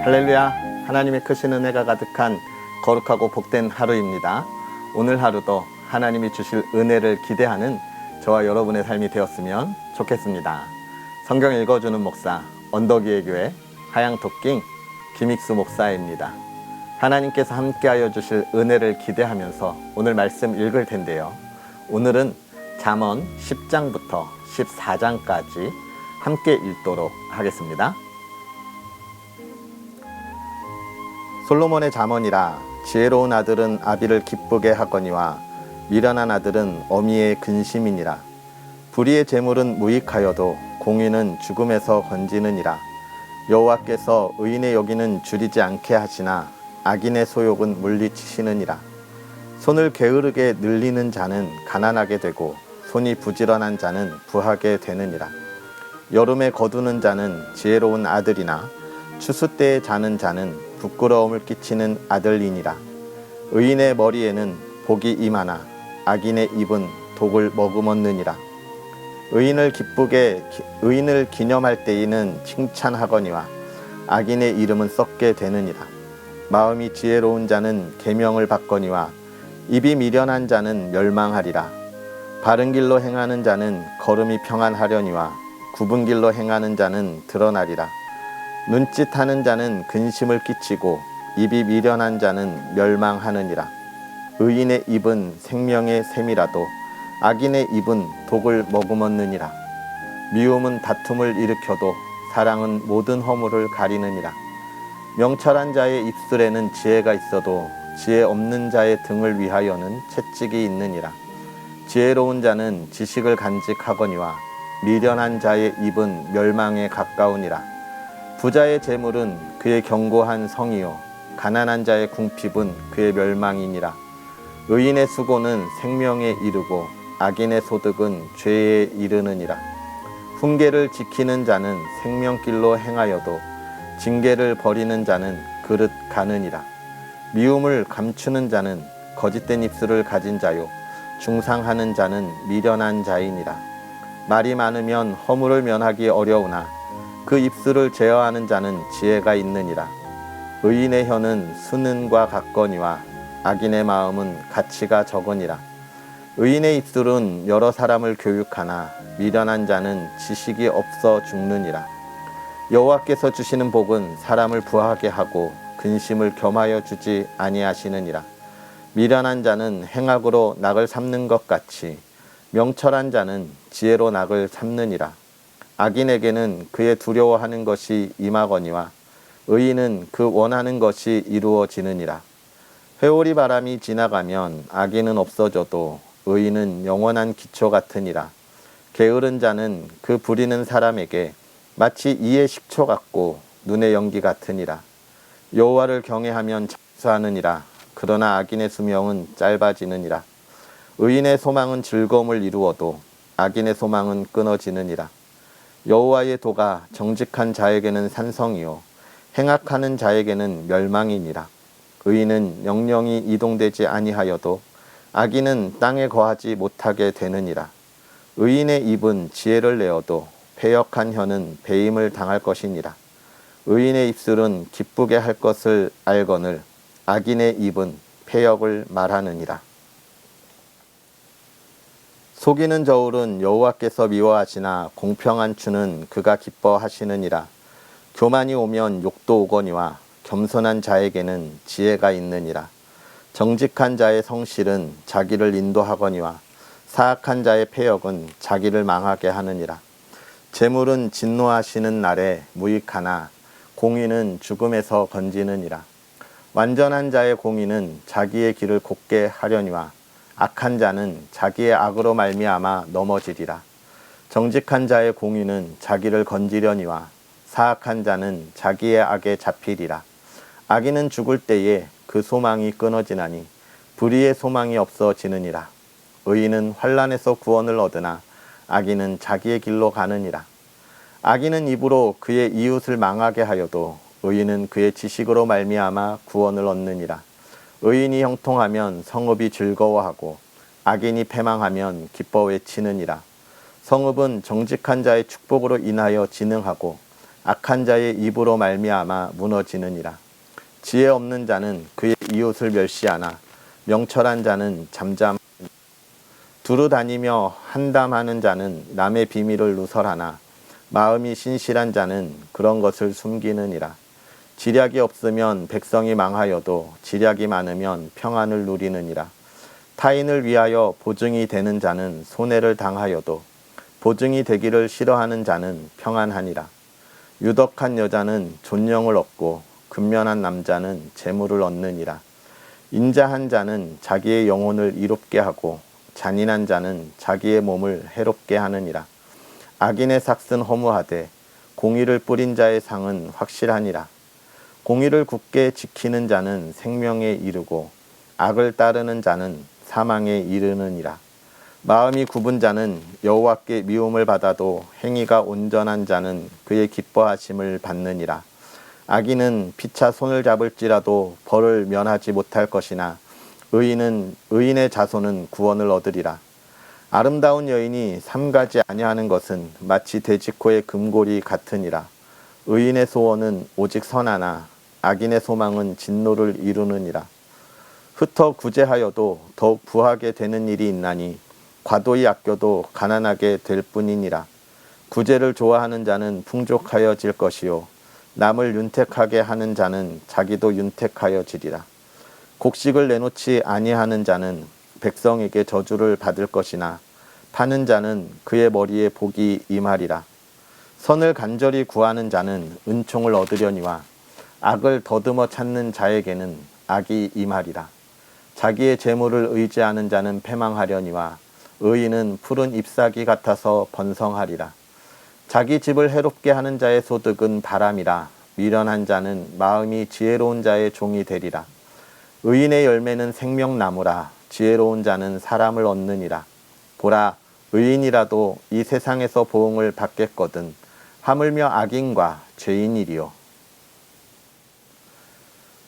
할렐루야, 하나님의 크신 은혜가 가득한 거룩하고 복된 하루입니다. 오늘 하루도 하나님이 주실 은혜를 기대하는 저와 여러분의 삶이 되었으면 좋겠습니다. 성경 읽어주는 목사, 언덕위의 교회 하양토킹 김익수 목사입니다. 하나님께서 함께하여 주실 은혜를 기대하면서 오늘 말씀 읽을 텐데요. 오늘은 잠언 10장부터 14장까지 함께 읽도록 하겠습니다. 솔로몬의 잠언이라. 지혜로운 아들은 아비를 기쁘게 하거니와 미련한 아들은 어미의 근심이니라. 불의의 재물은 무익하여도 공의는 죽음에서 건지느니라. 여호와께서 의인의 여기는 줄이지 않게 하시나 악인의 소욕은 물리치시느니라. 손을 게으르게 늘리는 자는 가난하게 되고 손이 부지런한 자는 부하게 되느니라. 여름에 거두는 자는 지혜로운 아들이나 추수 때에 자는 자는 부끄러움을 끼치는 아들이니라. 의인의 머리에는 복이 임하나 악인의 입은 독을 머금었느니라. 의인을 기념할 때에는 칭찬하거니와 악인의 이름은 썩게 되느니라. 마음이 지혜로운 자는 계명을 받거니와 입이 미련한 자는 멸망하리라. 바른 길로 행하는 자는 걸음이 평안하려니와 굽은 길로 행하는 자는 드러나리라. 눈짓하는 자는 근심을 끼치고 입이 미련한 자는 멸망하느니라. 의인의 입은 생명의 샘이라도 악인의 입은 독을 머금었느니라. 미움은 다툼을 일으켜도 사랑은 모든 허물을 가리느니라. 명철한 자의 입술에는 지혜가 있어도 지혜 없는 자의 등을 위하여는 채찍이 있느니라. 지혜로운 자는 지식을 간직하거니와 미련한 자의 입은 멸망에 가까우니라. 부자의 재물은 그의 견고한 성이요 가난한 자의 궁핍은 그의 멸망이니라. 의인의 수고는 생명에 이르고 악인의 소득은 죄에 이르느니라. 훈계를 지키는 자는 생명길로 행하여도 징계를 버리는 자는 그릇 가느니라. 미움을 감추는 자는 거짓된 입술을 가진 자요 중상하는 자는 미련한 자이니라. 말이 많으면 허물을 면하기 어려우나 그 입술을 제어하는 자는 지혜가 있느니라. 의인의 혀는 수는과 같거니와 악인의 마음은 가치가 적으니라. 의인의 입술은 여러 사람을 교육하나 미련한 자는 지식이 없어 죽느니라. 여호와께서 주시는 복은 사람을 부하게 하고 근심을 겸하여 주지 아니하시느니라. 미련한 자는 행악으로 낙을 삼는 것 같이 명철한 자는 지혜로 낙을 삼느니라. 악인에게는 그의 두려워하는 것이 임하거니와 의인은 그 원하는 것이 이루어지느니라. 회오리 바람이 지나가면 악인은 없어져도 의인은 영원한 기초 같으니라. 게으른 자는 그 부리는 사람에게 마치 이의 식초 같고 눈의 연기 같으니라. 여호와를 경외하면 장수하느니라. 그러나 악인의 수명은 짧아지느니라. 의인의 소망은 즐거움을 이루어도 악인의 소망은 끊어지느니라. 여호와의 도가 정직한 자에게는 산성이요 행악하는 자에게는 멸망이니라. 의인은 영영이 이동되지 아니하여도 악인은 땅에 거하지 못하게 되느니라. 의인의 입은 지혜를 내어도 패역한 혀는 배임을 당할 것이니라. 의인의 입술은 기쁘게 할 것을 알거늘 악인의 입은 패역을 말하느니라. 속이는 저울은 여호와께서 미워하시나 공평한 추는 그가 기뻐하시느니라. 교만이 오면 욕도 오거니와 겸손한 자에게는 지혜가 있느니라. 정직한 자의 성실은 자기를 인도하거니와 사악한 자의 패역은 자기를 망하게 하느니라. 재물은 진노하시는 날에 무익하나 공의는 죽음에서 건지느니라. 완전한 자의 공의는 자기의 길을 곱게 하려니와 악한 자는 자기의 악으로 말미암아 넘어지리라. 정직한 자의 공의는 자기를 건지려니와 사악한 자는 자기의 악에 잡히리라. 악인은 죽을 때에 그 소망이 끊어지나니 불의의 소망이 없어지느니라. 의인은 환난에서 구원을 얻으나 악인은 자기의 길로 가느니라. 악인은 입으로 그의 이웃을 망하게 하여도 의인은 그의 지식으로 말미암아 구원을 얻느니라. 의인이 형통하면 성읍이 즐거워하고 악인이 패망하면 기뻐 외치느니라. 성읍은 정직한 자의 축복으로 인하여 진흥하고 악한 자의 입으로 말미암아 무너지느니라. 지혜 없는 자는 그의 이웃을 멸시하나 명철한 자는 잠잠. 두루 다니며 한담하는 자는 남의 비밀을 누설하나 마음이 신실한 자는 그런 것을 숨기느니라. 지략이 없으면 백성이 망하여도 지략이 많으면 평안을 누리느니라. 타인을 위하여 보증이 되는 자는 손해를 당하여도 보증이 되기를 싫어하는 자는 평안하니라. 유덕한 여자는 존령을 얻고 근면한 남자는 재물을 얻느니라. 인자한 자는 자기의 영혼을 이롭게 하고 잔인한 자는 자기의 몸을 해롭게 하느니라. 악인의 삭은 허무하되 공의를 뿌린 자의 상은 확실하니라. 공의를 굳게 지키는 자는 생명에 이르고 악을 따르는 자는 사망에 이르느니라. 마음이 굽은 자는 여호와께 미움을 받아도 행위가 온전한 자는 그의 기뻐하심을 받느니라. 악인은 피차 손을 잡을지라도 벌을 면하지 못할 것이나 의인의 자손은 구원을 얻으리라. 아름다운 여인이 삼가지 아니하는 것은 마치 돼지코의 금골이 같으니라. 의인의 소원은 오직 선하나 악인의 소망은 진노를 이루느니라. 흩어 구제하여도 더욱 부하게 되는 일이 있나니 과도히 아껴도 가난하게 될 뿐이니라. 구제를 좋아하는 자는 풍족하여질 것이요 남을 윤택하게 하는 자는 자기도 윤택하여지리라. 곡식을 내놓지 아니하는 자는 백성에게 저주를 받을 것이나 파는 자는 그의 머리에 복이 임하리라. 선을 간절히 구하는 자는 은총을 얻으려니와 악을 더듬어 찾는 자에게는 악이 임하리라. 자기의 재물을 의지하는 자는 패망하려니와 의인은 푸른 잎사귀 같아서 번성하리라. 자기 집을 해롭게 하는 자의 소득은 바람이라. 미련한 자는 마음이 지혜로운 자의 종이 되리라. 의인의 열매는 생명나무라. 지혜로운 자는 사람을 얻느니라. 보라, 의인이라도 이 세상에서 보응을 받겠거든 하물며 악인과 죄인이리요.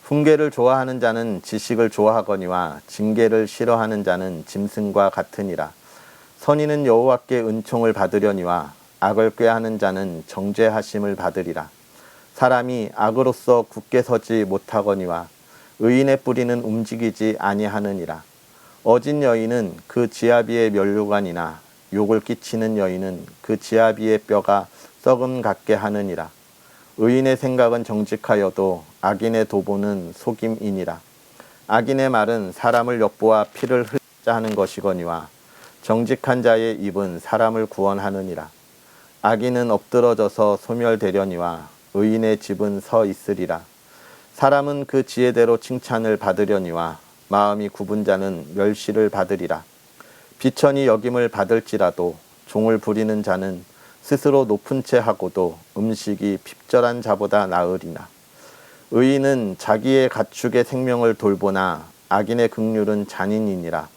훈계를 좋아하는 자는 지식을 좋아하거니와 징계를 싫어하는 자는 짐승과 같으니라. 선인은 여호와께 은총을 받으려니와 악을 꾀하는 자는 정죄하심을 받으리라. 사람이 악으로서 굳게 서지 못하거니와 의인의 뿌리는 움직이지 아니하느니라. 어진 여인은 그 지아비의 면류관이나 욕을 끼치는 여인은 그 지아비의 뼈가 썩음 같게 하느니라. 의인의 생각은 정직하여도 악인의 도보는 속임이니라. 악인의 말은 사람을 엿보아 피를 흘리자 하는 것이거니와 정직한 자의 입은 사람을 구원하느니라. 악인은 엎드러져서 소멸되려니와 의인의 집은 서 있으리라. 사람은 그 지혜대로 칭찬을 받으려니와 마음이 굽은 자는 멸시를 받으리라. 비천이 여김을 받을지라도 종을 부리는 자는 스스로 높은 채 하고도 음식이 핍절한 자보다 나으리나. 의인은 자기의 가축의 생명을 돌보나 악인의 긍휼은 잔인이니라.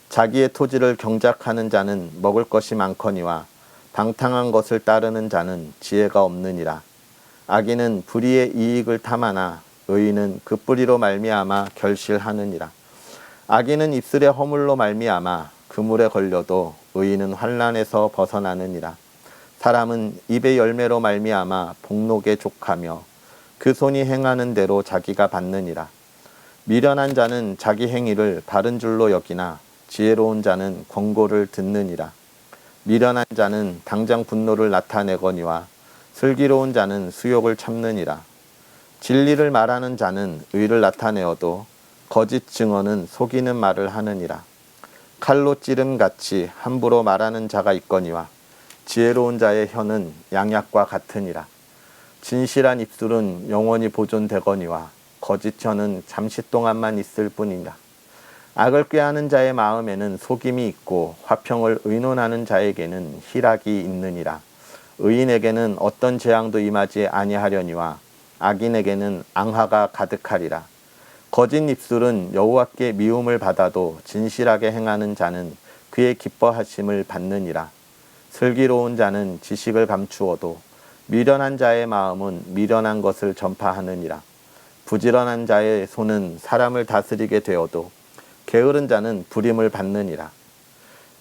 자기의 토지를 경작하는 자는 먹을 것이 많거니와 방탕한 것을 따르는 자는 지혜가 없느니라. 악인은 불의의 이익을 탐하나 의인은 그 뿌리로 말미암아 결실하느니라. 악인은 입술의 허물로 말미암아 그물에 걸려도 의인은 환난에서 벗어나느니라. 사람은 입의 열매로 말미암아 복록에 족하며 그 손이 행하는 대로 자기가 받느니라. 미련한 자는 자기 행위를 바른 줄로 여기나 지혜로운 자는 권고를 듣느니라. 미련한 자는 당장 분노를 나타내거니와 슬기로운 자는 수욕을 참느니라. 진리를 말하는 자는 의를 나타내어도 거짓 증언은 속이는 말을 하느니라. 칼로 찌름같이 함부로 말하는 자가 있거니와 지혜로운 자의 혀는 양약과 같으니라. 진실한 입술은 영원히 보존되거니와 거짓 혀는 잠시 동안만 있을 뿐이라. 악을 꾀하는 자의 마음에는 속임이 있고 화평을 의논하는 자에게는 희락이 있느니라. 의인에게는 어떤 재앙도 임하지 아니하려니와 악인에게는 앙화가 가득하리라. 거짓 입술은 여호와께 미움을 받아도 진실하게 행하는 자는 그의 기뻐하심을 받느니라. 슬기로운 자는 지식을 감추어도 미련한 자의 마음은 미련한 것을 전파하느니라. 부지런한 자의 손은 사람을 다스리게 되어도 게으른 자는 부림을 받느니라.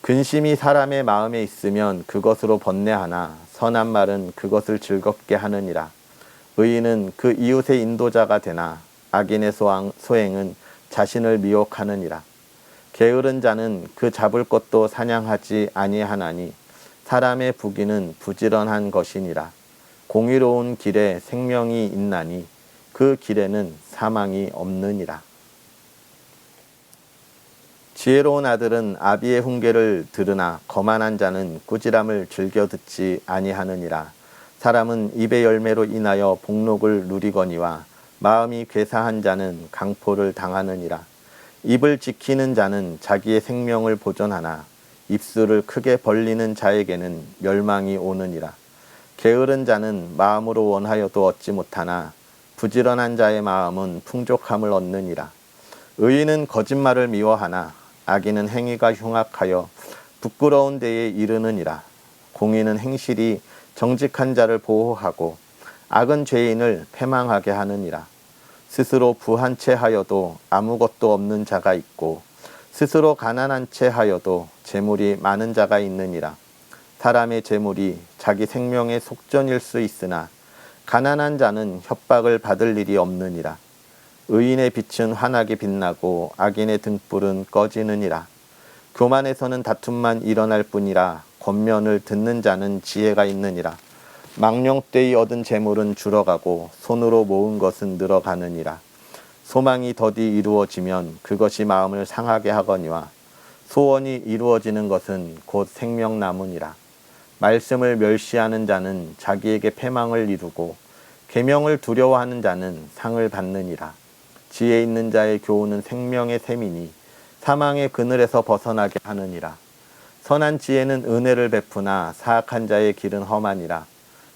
근심이 사람의 마음에 있으면 그것으로 번뇌하나 선한 말은 그것을 즐겁게 하느니라. 의인은 그 이웃의 인도자가 되나 악인의 소행은 자신을 미혹하느니라. 게으른 자는 그 잡을 것도 사냥하지 아니하나니 사람의 부귀는 부지런한 것이니라. 공의로운 길에 생명이 있나니 그 길에는 사망이 없느니라. 지혜로운 아들은 아비의 훈계를 들으나 거만한 자는 꾸지람을 즐겨 듣지 아니하느니라. 사람은 입의 열매로 인하여 복록을 누리거니와 마음이 괴사한 자는 강포를 당하느니라. 입을 지키는 자는 자기의 생명을 보존하나 입술을 크게 벌리는 자에게는 멸망이 오느니라. 게으른 자는 마음으로 원하여도 얻지 못하나 부지런한 자의 마음은 풍족함을 얻느니라. 의인은 거짓말을 미워하나 악인은 행위가 흉악하여 부끄러운 데에 이르느니라. 공의는 행실이 정직한 자를 보호하고 악은 죄인을 패망하게 하느니라. 스스로 부한 채 하여도 아무것도 없는 자가 있고 스스로 가난한 채 하여도 재물이 많은 자가 있느니라. 사람의 재물이 자기 생명의 속전일 수 있으나 가난한 자는 협박을 받을 일이 없느니라. 의인의 빛은 환하게 빛나고 악인의 등불은 꺼지느니라. 교만에서는 다툼만 일어날 뿐이라 권면을 듣는 자는 지혜가 있느니라. 망령되이 얻은 재물은 줄어가고 손으로 모은 것은 늘어가느니라. 소망이 더디 이루어지면 그것이 마음을 상하게 하거니와 소원이 이루어지는 것은 곧 생명나무니라. 말씀을 멸시하는 자는 자기에게 패망을 이루고 계명을 두려워하는 자는 상을 받느니라. 지혜 있는 자의 교훈은 생명의 샘이니 사망의 그늘에서 벗어나게 하느니라. 선한 지혜는 은혜를 베푸나 사악한 자의 길은 험하니라.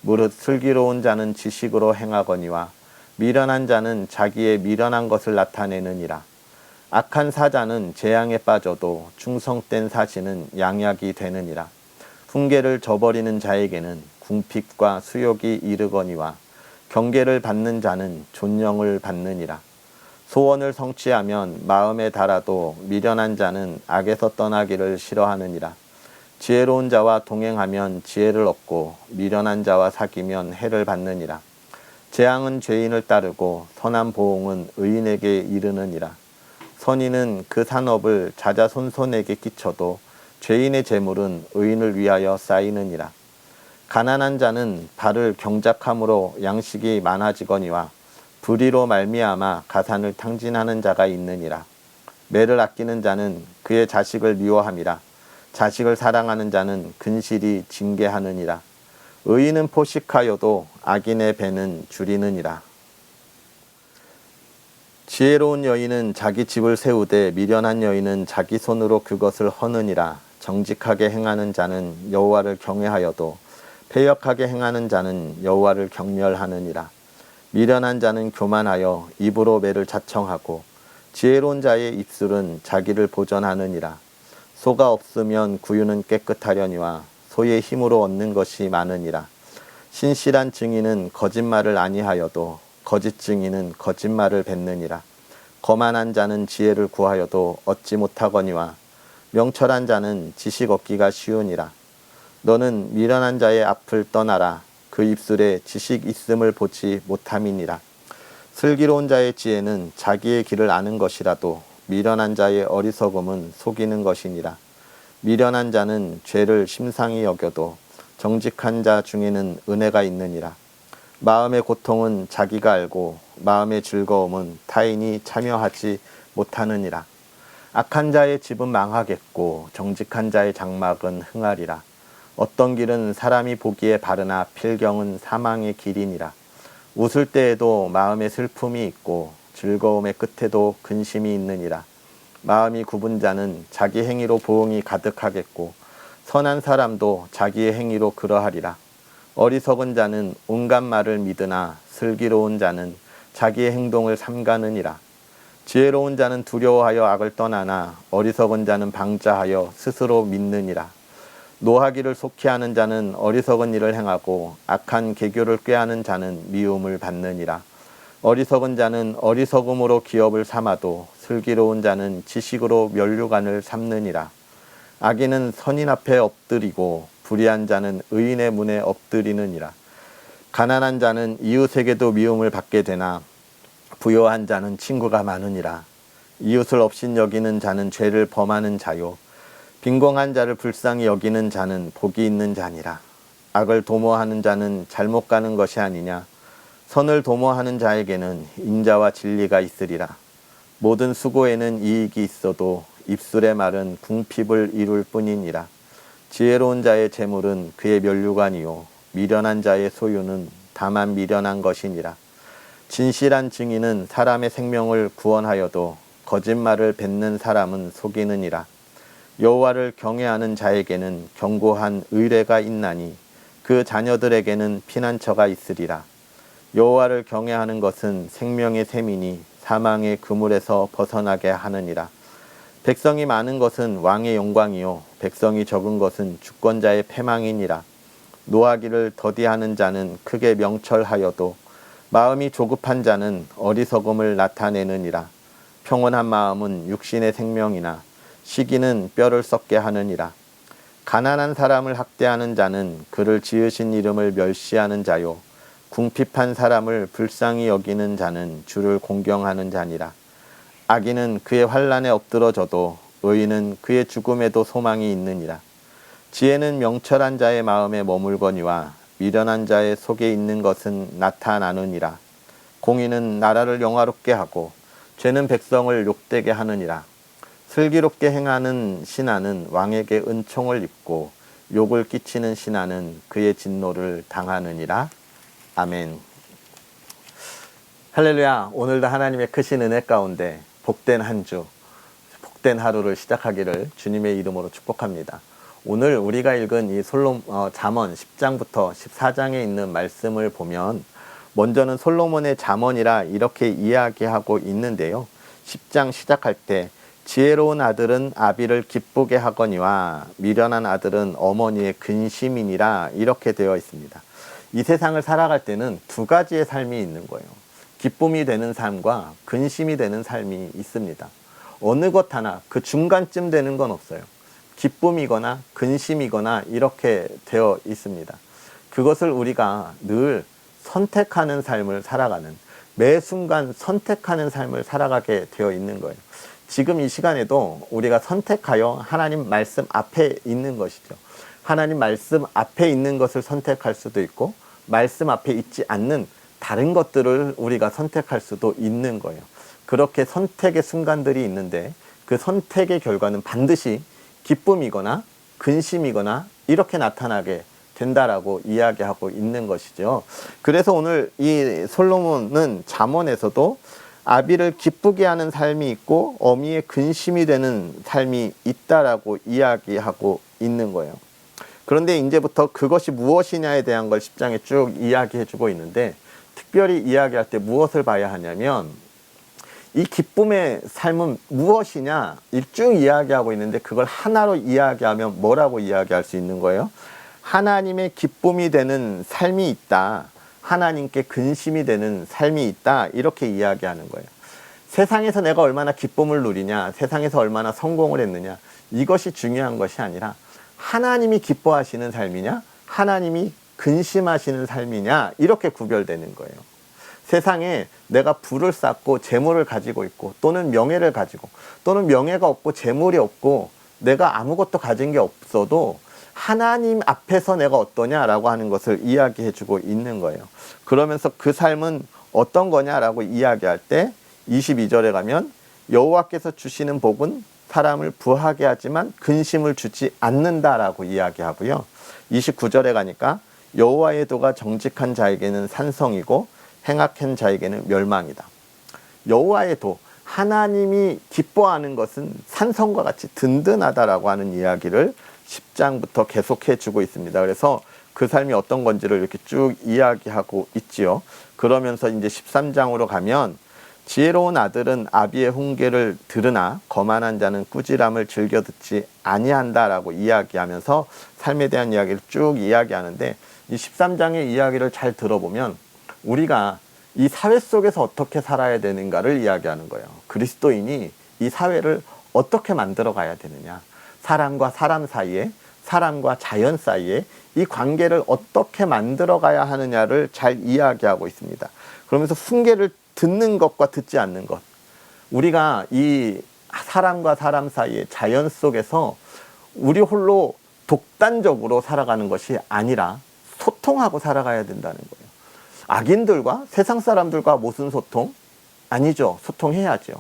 무릇 슬기로운 자는 지식으로 행하거니와 미련한 자는 자기의 미련한 것을 나타내느니라. 악한 사자는 재앙에 빠져도 충성된 사신은 양약이 되느니라. 훈계를 저버리는 자에게는 궁핍과 수욕이 이르거니와 경계를 받는 자는 존영을 받느니라. 소원을 성취하면 마음에 달아도 미련한 자는 악에서 떠나기를 싫어하느니라. 지혜로운 자와 동행하면 지혜를 얻고 미련한 자와 사귀면 해를 받느니라. 재앙은 죄인을 따르고 선한 보응은 의인에게 이르느니라. 선인은 그 산업을 자자손손에게 끼쳐도 죄인의 재물은 의인을 위하여 쌓이느니라. 가난한 자는 발을 경작함으로 양식이 많아지거니와 불의로 말미암아 가산을 탕진하는 자가 있느니라. 매를 아끼는 자는 그의 자식을 미워함이라. 자식을 사랑하는 자는 근실이 징계하느니라. 의인은 포식하여도 악인의 배는 줄이느니라. 지혜로운 여인은 자기 집을 세우되 미련한 여인은 자기 손으로 그것을 허느니라. 정직하게 행하는 자는 여호와를 경외하여도 패역하게 행하는 자는 여호와를 경멸하느니라. 미련한 자는 교만하여 입으로 매를 자청하고 지혜로운 자의 입술은 자기를 보전하느니라. 소가 없으면 구유는 깨끗하려니와 소의 힘으로 얻는 것이 많으니라. 신실한 증인은 거짓말을 아니하여도 거짓 증인은 거짓말을 뱉느니라. 거만한 자는 지혜를 구하여도 얻지 못하거니와 명철한 자는 지식 얻기가 쉬우니라. 너는 미련한 자의 앞을 떠나라. 그 입술에 지식 있음을 보지 못함이니라. 슬기로운 자의 지혜는 자기의 길을 아는 것이라도 미련한 자의 어리석음은 속이는 것이니라. 미련한 자는 죄를 심상히 여겨도 정직한 자 중에는 은혜가 있느니라. 마음의 고통은 자기가 알고 마음의 즐거움은 타인이 참여하지 못하느니라. 악한 자의 집은 망하겠고 정직한 자의 장막은 흥하리라. 어떤 길은 사람이 보기에 바르나 필경은 사망의 길이니라. 웃을 때에도 마음에 슬픔이 있고 즐거움의 끝에도 근심이 있느니라. 마음이 굽은 자는 자기 행위로 보응이 가득하겠고 선한 사람도 자기의 행위로 그러하리라. 어리석은 자는 온갖 말을 믿으나 슬기로운 자는 자기의 행동을 삼가느니라. 지혜로운 자는 두려워하여 악을 떠나나 어리석은 자는 방자하여 스스로 믿느니라. 노하기를 속히 하는 자는 어리석은 일을 행하고 악한 계교를 꾀하는 자는 미움을 받느니라. 어리석은 자는 어리석음으로 기업을 삼아도 슬기로운 자는 지식으로 면류관을 삼느니라. 악인은 선인 앞에 엎드리고 불의한 자는 의인의 문에 엎드리느니라. 가난한 자는 이웃에게도 미움을 받게 되나 부요한 자는 친구가 많으니라. 이웃을 업신여기는 자는 죄를 범하는 자요 빈공한 자를 불쌍히 여기는 자는 복이 있는 자니라. 악을 도모하는 자는 잘못 가는 것이 아니냐. 선을 도모하는 자에게는 인자와 진리가 있으리라. 모든 수고에는 이익이 있어도 입술의 말은 궁핍을 이룰 뿐이니라. 지혜로운 자의 재물은 그의 면류관이요 미련한 자의 소유는 다만 미련한 것이니라. 진실한 증인은 사람의 생명을 구원하여도 거짓말을 뱉는 사람은 속이느니라. 여호와를 경외하는 자에게는 견고한 의뢰가 있나니 그 자녀들에게는 피난처가 있으리라. 여호와를 경외하는 것은 생명의 셈이니 사망의 그물에서 벗어나게 하느니라. 백성이 많은 것은 왕의 영광이요 백성이 적은 것은 주권자의 패망이니라. 노하기를 더디하는 자는 크게 명철하여도 마음이 조급한 자는 어리석음을 나타내느니라. 평온한 마음은 육신의 생명이나 시기는 뼈를 썩게 하느니라. 가난한 사람을 학대하는 자는 그를 지으신 이름을 멸시하는 자요 궁핍한 사람을 불쌍히 여기는 자는 주를 공경하는 자니라. 악인은 그의 환난에 엎드러져도 의인은 그의 죽음에도 소망이 있느니라. 지혜는 명철한 자의 마음에 머물거니와 미련한 자의 속에 있는 것은 나타나느니라. 공의는 나라를 영화롭게 하고 죄는 백성을 욕되게 하느니라. 슬기롭게 행하는 신하는 왕에게 은총을 입고 욕을 끼치는 신하는 그의 진노를 당하느니라. 아멘. 할렐루야. 오늘도 하나님의 크신 은혜 가운데 복된 한 주, 복된 하루를 시작하기를 주님의 이름으로 축복합니다. 오늘 우리가 읽은 이 잠언 10장부터 14장에 있는 말씀을 보면 먼저는 솔로몬의 잠언이라 이렇게 이야기하고 있는데요. 10장 시작할 때 지혜로운 아들은 아비를 기쁘게 하거니와 미련한 아들은 어머니의 근심이니라 이렇게 되어 있습니다. 이 세상을 살아갈 때는 두 가지의 삶이 있는 거예요. 기쁨이 되는 삶과 근심이 되는 삶이 있습니다. 어느 것 하나 그 중간쯤 되는 건 없어요. 기쁨이거나 근심이거나 이렇게 되어 있습니다. 그것을 우리가 늘 선택하는 삶을 살아가는, 매 순간 선택하는 삶을 살아가게 되어 있는 거예요. 지금 이 시간에도 우리가 선택하여 하나님 말씀 앞에 있는 것이죠. 하나님 말씀 앞에 있는 것을 선택할 수도 있고 말씀 앞에 있지 않는 다른 것들을 우리가 선택할 수도 있는 거예요. 그렇게 선택의 순간들이 있는데 그 선택의 결과는 반드시 기쁨이거나 근심이거나 이렇게 나타나게 된다라고 이야기하고 있는 것이죠. 그래서 오늘 이 솔로몬은 잠언에서도 아비를 기쁘게 하는 삶이 있고 어미의 근심이 되는 삶이 있다라고 이야기하고 있는 거예요. 그런데 이제부터 그것이 무엇이냐에 대한 걸 10장에 쭉 이야기해 주고 있는데 특별히 이야기할 때 무엇을 봐야 하냐면 이 기쁨의 삶은 무엇이냐 쭉 이야기하고 있는데 그걸 하나로 이야기하면 뭐라고 이야기할 수 있는 거예요? 하나님의 기쁨이 되는 삶이 있다. 하나님께 근심이 되는 삶이 있다. 이렇게 이야기하는 거예요. 세상에서 내가 얼마나 기쁨을 누리냐, 세상에서 얼마나 성공을 했느냐, 이것이 중요한 것이 아니라 하나님이 기뻐하시는 삶이냐, 하나님이 근심하시는 삶이냐, 이렇게 구별되는 거예요. 세상에 내가 부를 쌓고 재물을 가지고 있고 또는 명예를 가지고 또는 명예가 없고 재물이 없고 내가 아무것도 가진 게 없어도 하나님 앞에서 내가 어떠냐라고 하는 것을 이야기해 주고 있는 거예요. 그러면서 그 삶은 어떤 거냐라고 이야기할 때 22절에 가면 여호와께서 주시는 복은 사람을 부하게 하지만 근심을 주지 않는다라고 이야기하고요. 29절에 가니까 여호와의 도가 정직한 자에게는 산성이고 행악한 자에게는 멸망이다. 여호와의 도, 하나님이 기뻐하는 것은 산성과 같이 든든하다라고 하는 이야기를 10장부터 계속해 주고 있습니다. 그래서 그 삶이 어떤 건지를 이렇게 쭉 이야기하고 있지요. 그러면서 이제 13장으로 가면 지혜로운 아들은 아비의 훈계를 들으나 거만한 자는 꾸지람을 즐겨 듣지 아니한다라고 이야기하면서 삶에 대한 이야기를 쭉 이야기하는데 이 13장의 이야기를 잘 들어보면 우리가 이 사회 속에서 어떻게 살아야 되는가를 이야기하는 거예요. 그리스도인이 이 사회를 어떻게 만들어 가야 되느냐. 사람과 사람 사이에, 사람과 자연 사이에 이 관계를 어떻게 만들어 가야 하느냐를 잘 이야기하고 있습니다. 그러면서 훈계를 듣는 것과 듣지 않는 것, 우리가 이 사람과 사람 사이의 자연 속에서 우리 홀로 독단적으로 살아가는 것이 아니라 소통하고 살아가야 된다는 거예요. 악인들과 세상 사람들과 무슨 소통? 아니죠. 소통해야죠.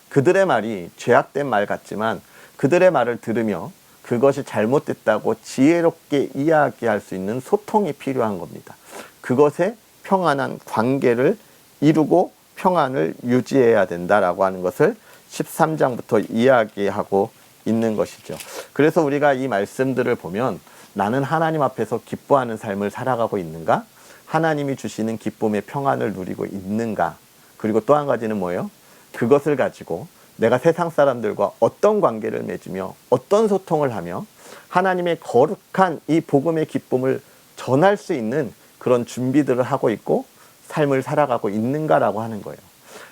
그들의 말이 죄악된 말 같지만 그들의 말을 들으며 그것이 잘못됐다고 지혜롭게 이야기할 수 있는 소통이 필요한 겁니다. 그것에 평안한 관계를 이루고 평안을 유지해야 된다라고 하는 것을 13장부터 이야기하고 있는 것이죠. 그래서 우리가 이 말씀들을 보면 나는 하나님 앞에서 기뻐하는 삶을 살아가고 있는가? 하나님이 주시는 기쁨의 평안을 누리고 있는가? 그리고 또 한 가지는 뭐예요? 그것을 가지고 내가 세상 사람들과 어떤 관계를 맺으며 어떤 소통을 하며 하나님의 거룩한 이 복음의 기쁨을 전할 수 있는 그런 준비들을 하고 있고 삶을 살아가고 있는가라고 하는 거예요.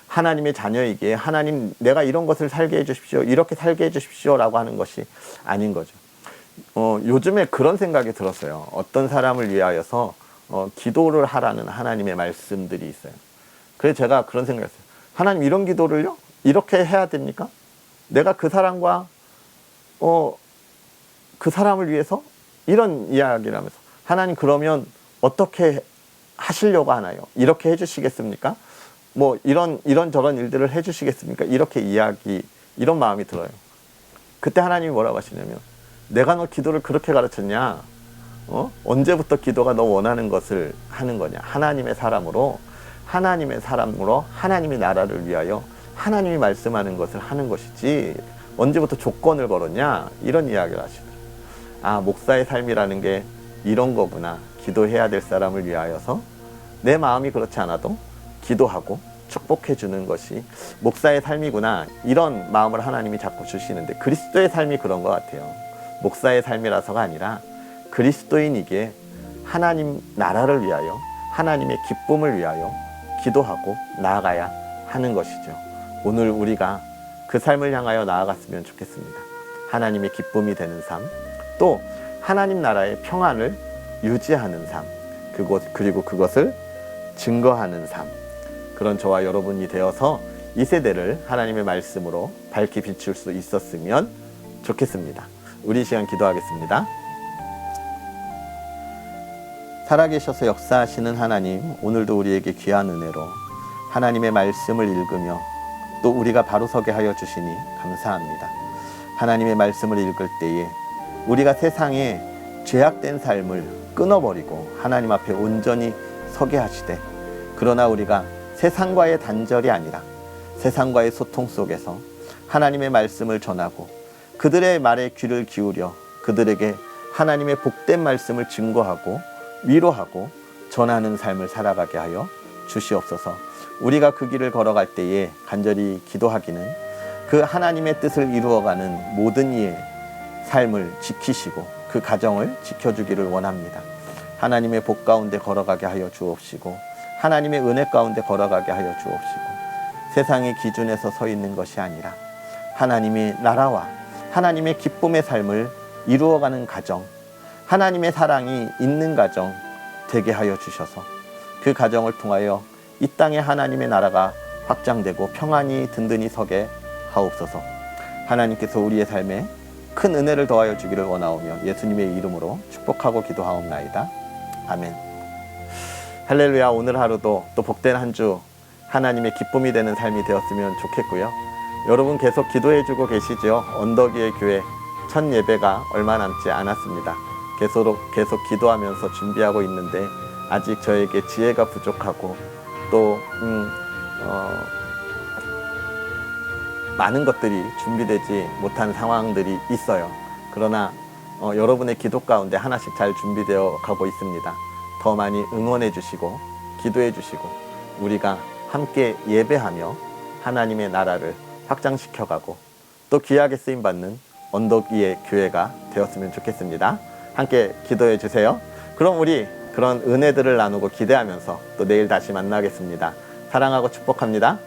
하나님의 자녀이기에 하나님 내가 이런 것을 살게 해주십시오, 이렇게 살게 해주십시오 라고 하는 것이 아닌 거죠. 요즘에 그런 생각이 들었어요. 어떤 사람을 위하여서 기도를 하라는 하나님의 말씀들이 있어요. 그래서 제가 그런 생각을 했어요. 하나님 이런 기도를요? 이렇게 해야 됩니까? 내가 그 사람과 그 사람을 위해서 이런 이야기를 하면서 하나님 그러면 어떻게 하시려고 하나요? 이렇게 해주시겠습니까? 뭐 이런 저런 일들을 해주시겠습니까? 이렇게 이런 마음이 들어요. 그때 하나님이 뭐라고 하시냐면 내가 너 기도를 그렇게 가르쳤냐? 언제부터 기도가 너 원하는 것을 하는 거냐? 하나님의 사람으로 하나님의 나라를 위하여 하나님이 말씀하는 것을 하는 것이지 언제부터 조건을 걸었냐? 이런 이야기를 하시더라고요. 아, 목사의 삶이라는 게 이런 거구나. 기도해야 될 사람을 위하여서 내 마음이 그렇지 않아도 기도하고 축복해 주는 것이 목사의 삶이구나. 이런 마음을 하나님이 자꾸 주시는데 그리스도의 삶이 그런 것 같아요. 목사의 삶이라서가 아니라 그리스도인이기에 하나님 나라를 위하여 하나님의 기쁨을 위하여 기도하고 나아가야 하는 것이죠. 오늘 우리가 그 삶을 향하여 나아갔으면 좋겠습니다. 하나님의 기쁨이 되는 삶, 또 하나님 나라의 평안을 유지하는 삶, 그리고 그것을 증거하는 삶, 그런 저와 여러분이 되어서 이 세대를 하나님의 말씀으로 밝히 비출 수 있었으면 좋겠습니다. 우리 이 시간 기도하겠습니다. 살아계셔서 역사하시는 하나님, 오늘도 우리에게 귀한 은혜로 하나님의 말씀을 읽으며 또 우리가 바로 서게 하여 주시니 감사합니다. 하나님의 말씀을 읽을 때에 우리가 세상에 죄악된 삶을 끊어버리고 하나님 앞에 온전히 서게 하시되, 그러나 우리가 세상과의 단절이 아니라 세상과의 소통 속에서 하나님의 말씀을 전하고 그들의 말에 귀를 기울여 그들에게 하나님의 복된 말씀을 증거하고 위로하고 전하는 삶을 살아가게 하여 주시옵소서. 우리가 그 길을 걸어갈 때에 간절히 기도하기는 그 하나님의 뜻을 이루어가는 모든 이의 삶을 지키시고 그 가정을 지켜주기를 원합니다. 하나님의 복 가운데 걸어가게 하여 주옵시고 하나님의 은혜 가운데 걸어가게 하여 주옵시고 세상의 기준에서 서 있는 것이 아니라 하나님의 나라와 하나님의 기쁨의 삶을 이루어가는 가정, 하나님의 사랑이 있는 가정 되게 하여 주셔서 그 가정을 통하여 이 땅에 하나님의 나라가 확장되고 평안이 든든히 서게 하옵소서. 하나님께서 우리의 삶에 큰 은혜를 더하여 주기를 원하오며 예수님의 이름으로 축복하고 기도하옵나이다. 아멘. 할렐루야. 오늘 하루도 또 복된 한 주 하나님의 기쁨이 되는 삶이 되었으면 좋겠고요. 여러분 계속 기도해주고 계시죠? 언덕 위의 교회 첫 예배가 얼마 남지 않았습니다. 계속 기도하면서 준비하고 있는데 아직 저에게 지혜가 부족하고 또 많은 것들이 준비되지 못한 상황들이 있어요. 그러나 여러분의 기도 가운데 하나씩 잘 준비되어 가고 있습니다. 더 많이 응원해 주시고 기도해 주시고 우리가 함께 예배하며 하나님의 나라를 확장시켜가고 또 귀하게 쓰임받는 언덕 위의 교회가 되었으면 좋겠습니다. 함께 기도해 주세요. 그럼 우리 그런 은혜들을 나누고 기대하면서 또 내일 다시 만나겠습니다. 사랑하고 축복합니다.